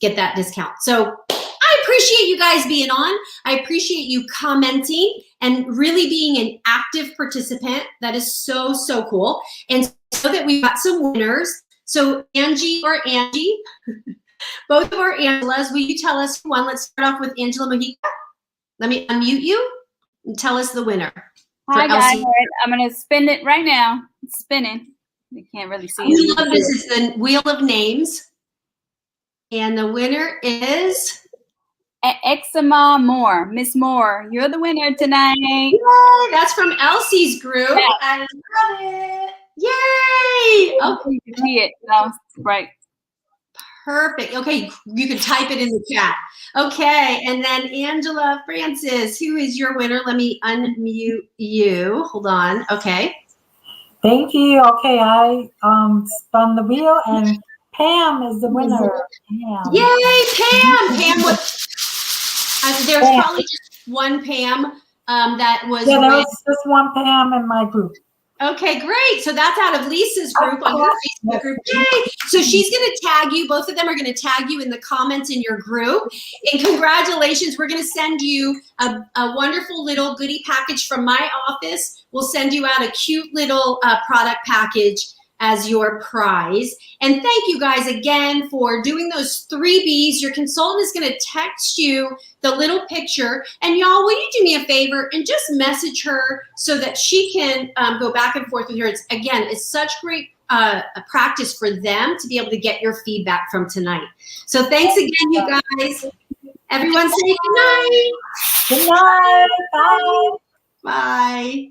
get that discount. So I appreciate you guys being on. I appreciate you commenting and really being an active participant. That is so, so cool. And so that we've got some winners. So Angie or Angie, both of our Angelas, will you tell us who won? Let's start off with Angela Mojica. Let me unmute you and tell us the winner. Hi guys, all right, I'm gonna spin it right now. It's spinning. You can't really see it. Love this is the wheel of names. And the winner is Exima Moore. Miss Moore, you're the winner tonight. Yay, that's from Elsie's group. Yeah. I love it. Yay! Okay, you can see it. No, right. Perfect. Okay, you can type it in the chat. Okay, and then Angela Francis, who is your winner? Let me unmute you. Hold on. Okay. Thank you. Okay, I spun the wheel and Pam is the winner. Pam. Yay, Pam! Pam was. There's probably just one Pam that was. Yeah, there was just one Pam in my group. Okay, great. So that's out of Lisa's group on her Facebook group. Yay! So she's going to tag you. Both of them are going to tag you in the comments in your group. And congratulations. We're going to send you a wonderful little goodie package from my office. We'll send you out a cute little product package as your prize. And thank you guys again for doing those 3 Bs. Your consultant is going to text you the little picture. And y'all, will you do me a favor and just message her so that she can go back and forth with her? It's such great practice for them to be able to get your feedback from tonight. So thanks again, you guys. Everyone say good night. Good night. Bye. Bye.